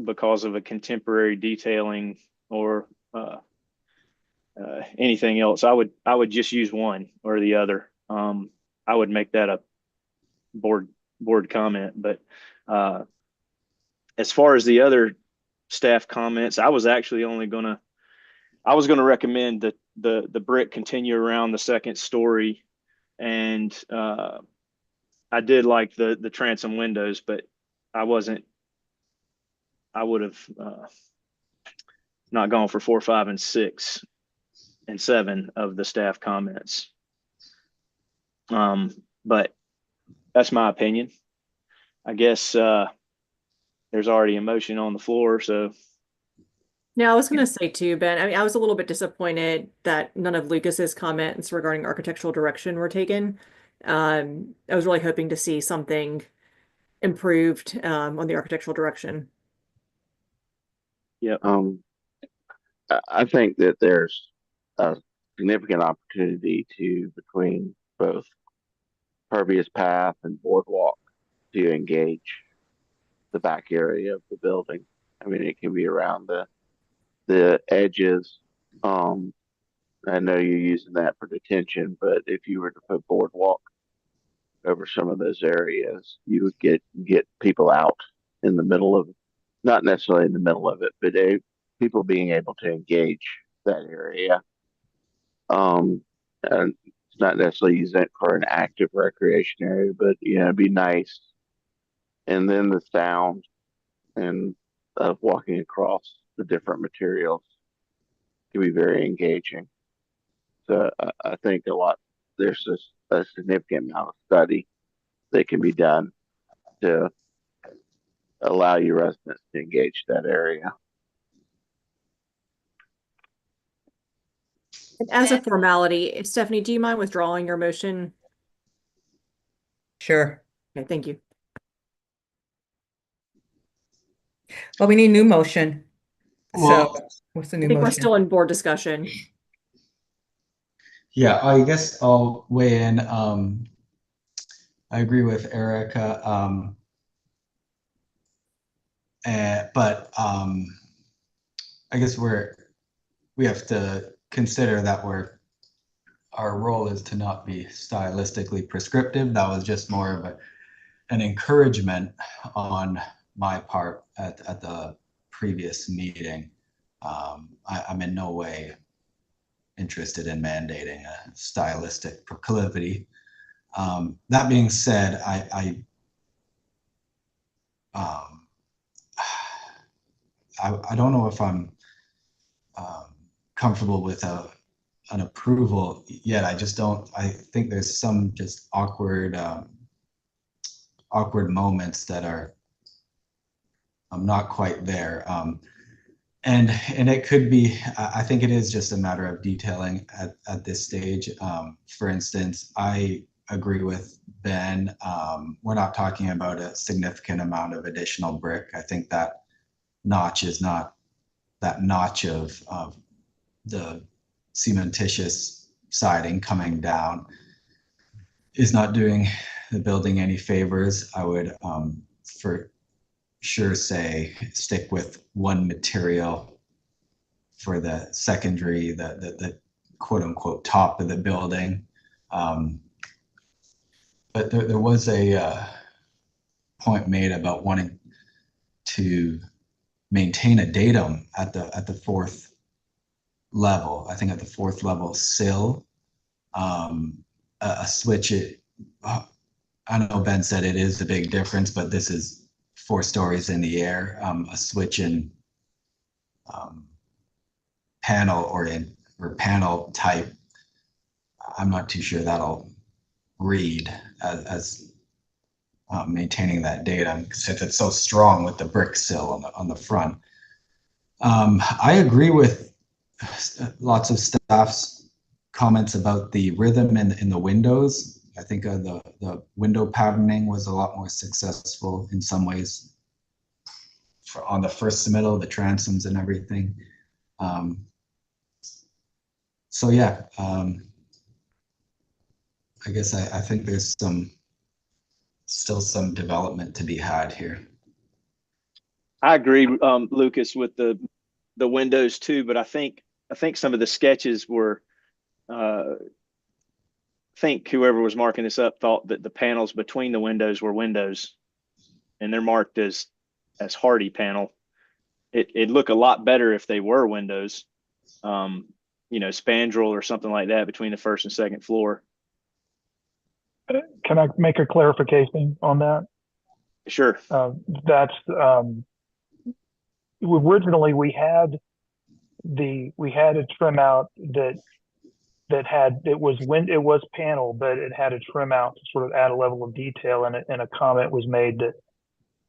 because of a contemporary detailing or anything else. I would just use one or the other. I would make that a board comment, but as far as the other staff comments, I was actually gonna recommend that the brick continue around the second story, and I did like the transom windows, but I would have not gone for 4, 5, and 6 and 7 of the staff comments. But that's my opinion. I guess there's already a motion on the floor, so. Yeah, I was going to say too, Ben, I mean, I was a little bit disappointed that none of Lucas's comments regarding architectural direction were taken. I was really hoping to see something improved on the architectural direction. Yeah. I think that there's a significant opportunity between both pervious path and boardwalk to engage the back area of the building. I mean, it can be around the edges. I know you're using that for detention, but if you were to put boardwalk over some of those areas, you would get people out in the middle of, not necessarily in the middle of it, but people being able to engage that area. And it's not necessarily using it for an active recreation area, but you know, it'd be nice. And then the sound and of walking across the different materials can be very engaging. So I think there's a significant amount of study that can be done to allow your residents to engage that area. And as a formality, Stephanie, do you mind withdrawing your motion? Sure. Okay, thank you. Well, we need new motion. Well, So what's the I new think we're motion? still in board discussion. yeah, I guess I'll weigh in. I agree with Erica. But I guess we have to consider that our role is to not be stylistically prescriptive. That was just more of an encouragement on my part at the previous meeting. I'm in no way interested in mandating a stylistic proclivity. That being said, I don't know if I'm comfortable with an approval yet. I just don't. I think there's some just awkward moments that are I'm not quite there. And it could be. I think it is just a matter of detailing at this stage. For instance, I agree with Ben. We're not talking about a significant amount of additional brick. I think that notch is not that notch of the cementitious siding coming down is not doing the building any favors. I would for sure say stick with one material for the secondary, the quote unquote top of the building. But there was a point made about wanting to maintain a datum at the fourth level. I think at the fourth level sill, a switch. I know Ben said it is a big difference, but this is 4 stories in the air. A switch in panel or panel type. I'm not too sure that'll read as maintaining that datum since it's so strong with the brick sill on the front. I agree with lots of staff's comments about the rhythm in the windows. I think the window patterning was a lot more successful in some ways on the first submittal, the transoms and everything. So yeah, I guess I think there's still some development to be had here. I agree, Lucas, with the windows too, but I think some of the sketches were, I think whoever was marking this up thought that the panels between the windows were windows, and they're marked as hardy panel. It'd look a lot better if they were windows, spandrel or something like that between the first and second floor. Can I make a clarification on that? Sure. That's originally we had a trim out that had it was panel, but it had a trim out to sort of add a level of detail, and a comment was made that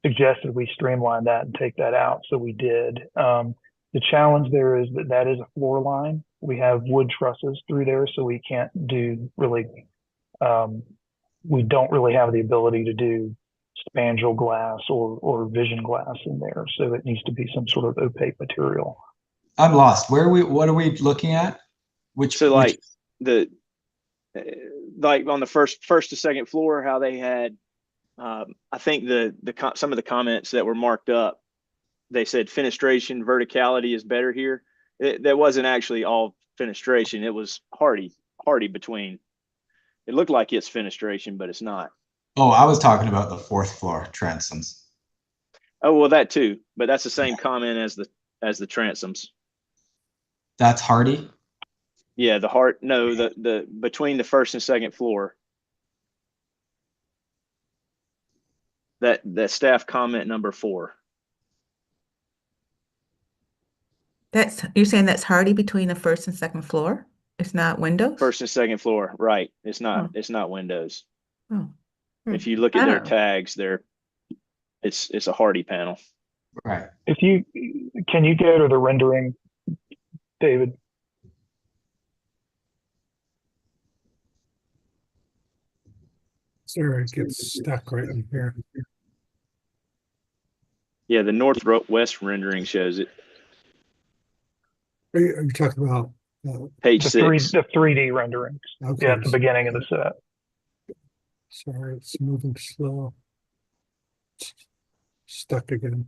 suggested we streamline that and take that out. So we did. The challenge there is that is a floor line. We have wood trusses through there, so we can't do really. We don't really have the ability to do spandrel glass or vision glass in there. So it needs to be some sort of opaque material. I'm lost. What are we looking at? Like on the first to second floor, how they had, I think some of the comments that were marked up, they said fenestration verticality is better here. That wasn't actually all fenestration. It was hardy between. It looked like it's fenestration, but it's not. Oh, I was talking about the 4th floor transoms. Oh, well, that too, but that's the same comment as the transoms. That's hardy? Yeah, the between the first and second floor. That staff comment number 4. You're saying that's hardy between the first and second floor? It's not windows? First and second floor, right. It's not windows. Oh. If you look at their tags, it's a hardy panel. Right. Can you go to the rendering, David? Sorry, it gets stuck right in here. Yeah, the northwest rendering shows it. Are you talking about? Page The 6. 3D renderings. Okay. Yeah, at the beginning of the set. Sorry, it's moving slow. Stuck again.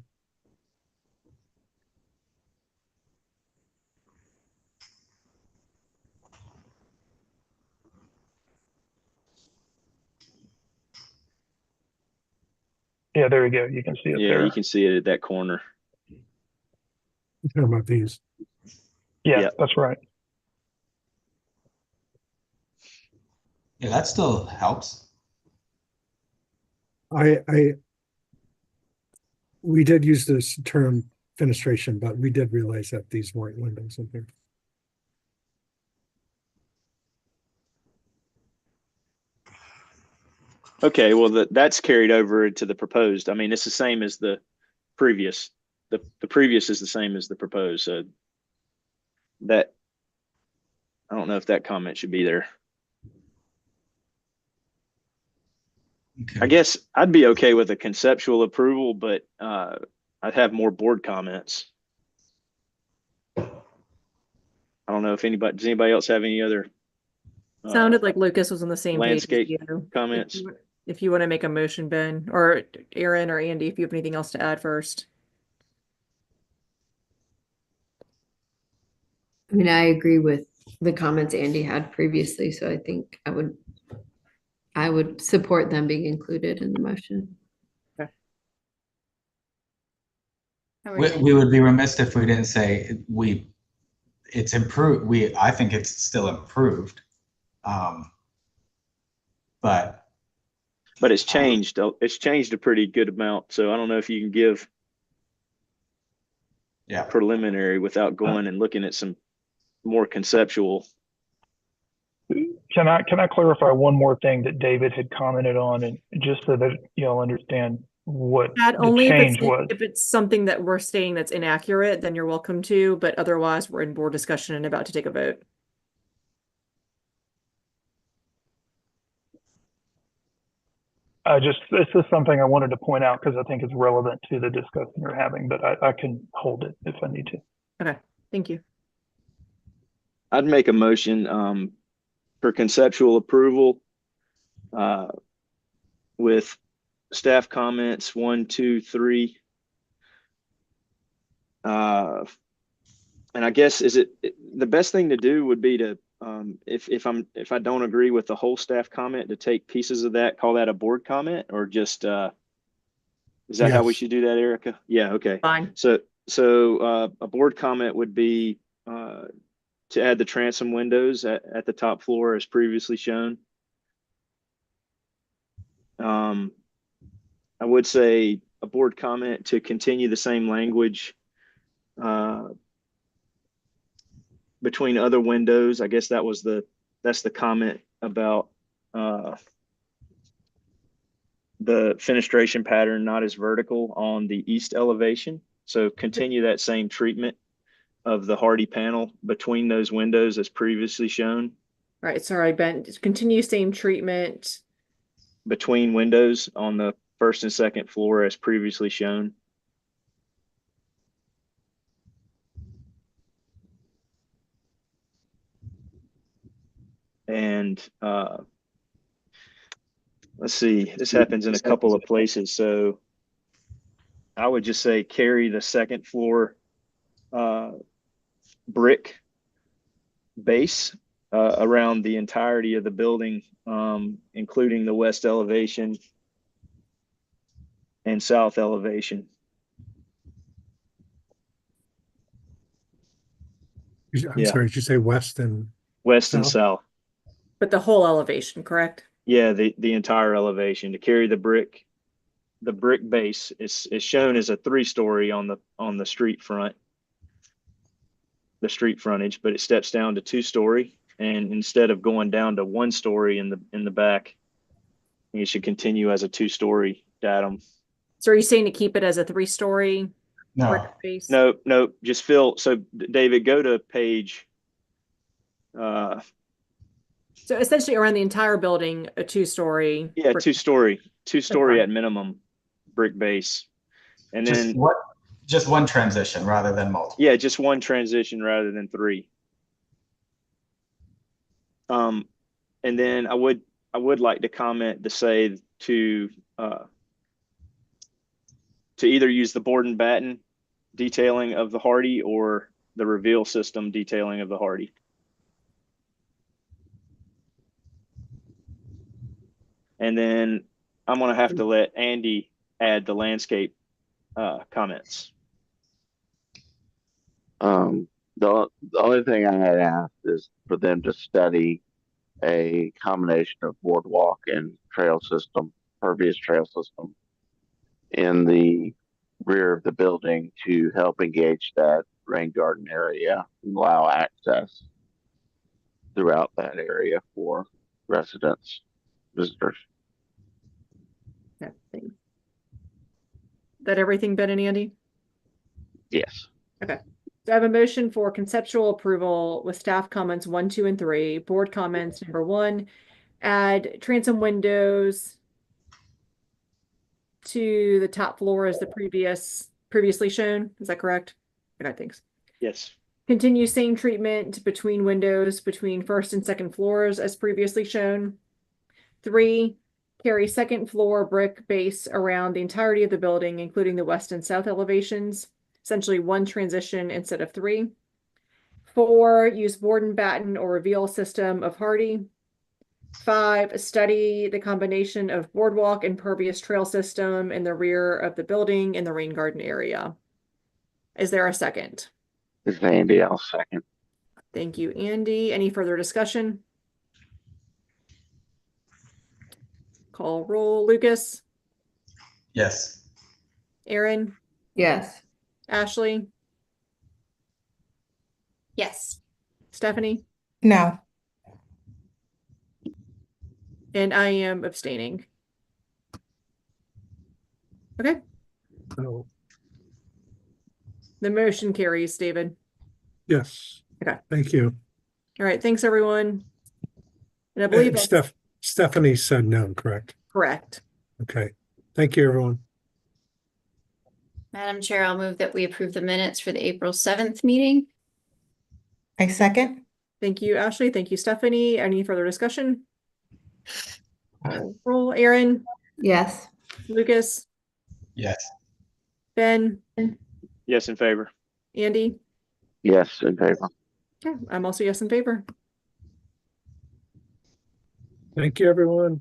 Yeah, there you go. You can see it Yeah, there. you can see it at that corner. You're talking about these. Yeah, Yeah. that's right. Yeah, that still helps. We did use this term fenestration, but we did realize that these weren't windows in here. Okay, well, that's carried over into the proposed. I mean, it's the same as the previous. The previous is the same as the proposed. So that, I don't know if that comment should be there. Okay. I guess I'd be okay with a conceptual approval, but I'd have more board comments. I don't know if does anybody else have any other Sounded like Lucas was on the same page as landscape you. comments? If you want to make a motion, Ben, or Aaron or Andy, if you have anything else to add first. I mean, I agree with the comments Andy had previously, so I think I would support them being included in the motion. We would be remiss if we didn't say it's improved. I think it's still improved. But it's changed. It's changed a pretty good amount. So I don't know if you can give preliminary without going and looking at some more conceptual. Can I clarify one more thing that David had commented on, and just so that y'all understand what the change was? If it's something that we're stating that's inaccurate, then you're welcome to, but otherwise we're in board discussion and about to take a vote. This is something I wanted to point out because I think it's relevant to the discussion we're having, but I can hold it if I need to. Okay, thank you. I'd make a motion for conceptual approval with staff comments 1, 2, 3. And I guess the best thing to do would be to if I don't agree with the whole staff comment, to take pieces of that, call that a board comment, or just is that how we should do that, Erica? Yeah, okay. Fine. So a board comment would be to add the transom windows at the top floor as previously shown. I would say a board comment to continue the same language between other windows. I guess that's the comment about the fenestration pattern not as vertical on the east elevation. So continue that same treatment of the hardy panel between those windows as previously shown. Right, sorry, Ben. Continue same treatment between windows on the first and second floor as previously shown. And let's see, this happens in a couple of places. So I would just say carry the second floor brick base around the entirety of the building, including the west elevation and south elevation. I'm sorry, did you say west and west and south? But the whole elevation, correct? Yeah, the entire elevation, to carry the brick base is shown as a 3-story on the street front, the street frontage, but it steps down to 2-story, and instead of going down to 1-story in the back, it should continue as a 2-story datum. So are you saying to keep it as a 3-story brick base? No, just fill. So David, go to page. So essentially around the entire building, a 2-story. Yeah, 2-story at minimum brick base, And Just then, what? Just one transition rather than multiple. yeah, just one transition rather than 3. And then I would like to comment to say to either use the board and batten detailing of the Hardy or the reveal system detailing of the Hardy. And then I'm going to have to let Andy add the landscape comments. The only thing I had asked is for them to study a combination of boardwalk and trail system, pervious trail system in the rear of the building to help engage that rain garden area and allow access throughout that area for residents, visitors. Okay, thanks. That everything, Ben and Andy? Yes. Okay. So I have a motion for conceptual approval with staff comments 1, 2, and 3. Board comments number 1, add transom windows to the top floor as the previously shown. Is that correct? Okay, thanks. Yes. Continue same treatment between windows between first and second floors as previously shown. 3, carry second floor brick base around the entirety of the building, including the west and south elevations. Essentially 1 transition instead of 3. 4, use board and batten or reveal system of Hardy. 5, study the combination of boardwalk and pervious trail system in the rear of the building in the rain garden area. Is there a second? This is Andy. I'll second. Thank you, Andy. Any further discussion? Call roll. Lucas? Yes. Aaron? Yes. Ashley? Yes. Stephanie? No. And I am abstaining. Okay. So, The motion carries, David. yes. Okay. Thank you. All right. Thanks, everyone. And I believe that's Stephanie said no, correct? correct. Okay. Thank you, everyone. Madam Chair, I'll move that we approve the minutes for the April 7th meeting. I second. Thank you, Ashley. Thank you, Stephanie. Any further discussion? Roll. Aaron? Yes. Lucas? Yes. Ben? Yes, in favor. Andy? Yes, in favor. Okay. I'm also yes in favor. Thank you, everyone.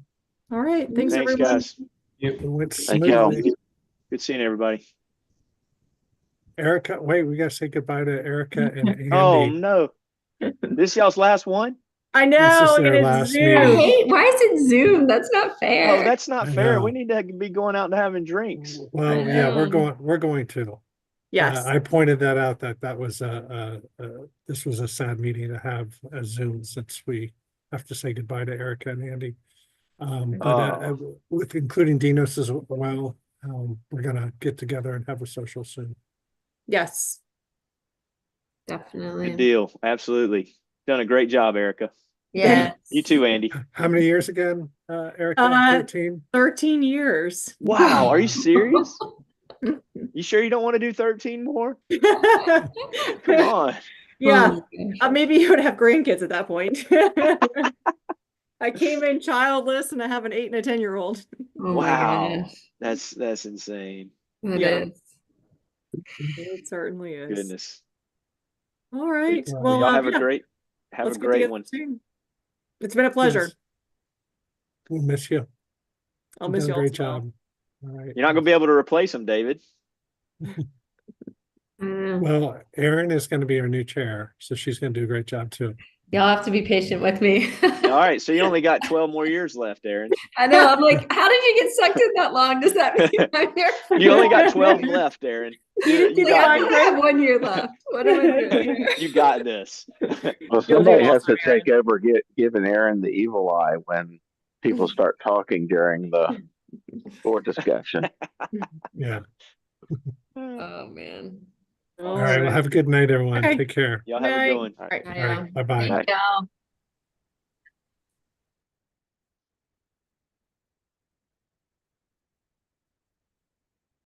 All right. Thanks, Thanks, everyone. guys. It went Thank you. smoothly. Good seeing everybody. Erica, wait, we gotta say goodbye to Erica and Andy. Oh, no. This y'all's last one? I This know. is Look their at last his I meeting. Zoom. hate, why is it Zoom? That's not fair. Oh, that's not I fair. know. We need to be going out and having drinks. Well, I yeah, we're know. going to. Yes. I pointed that out that was this was a sad meeting to have a Zoom since we have to say goodbye to Erica and Andy. But with including Dinos as well, we're gonna get together and have a social soon. Yes. Definitely. Good deal. Absolutely. Done a great job, Erica. Yeah. You too, Andy. How many years again, Erica? 13? 13 years. Wow. Are you serious? You sure you don't want to do 13 more? Come on. Yeah. Oh my gosh. Maybe you would have grandkids at that point. I came in childless and I have an 8 and a 10-year-old. Oh Wow. my gosh. That's insane. It Yeah. is. It certainly is. Goodness. All right. Well, Well, Y'all have a yeah, great let's get great together one. soon. It's been a pleasure. Yes. We'll miss you. I'll You've miss done you a all. great as well. job. All right. You're not gonna be able to replace him, David. Well, Erin is going to be our new chair, so she's going to do a great job too. Y'all have to be patient with me. All right, so you only got 12 more years left, Aaron. I know. I'm like, how did you get sucked in that long? Does that mean I'm here? You only got 12 left, Aaron. You Like, got I this. only have 1 year left. What am I doing? You got this. Well, somebody has to take over, giving Aaron the evil eye when people start talking during the board discussion. Yeah. Oh man. All right. Well, have a good night, everyone. Okay. Take care. Y'all have a good one. All right. All right. Bye-bye. Thank y'all.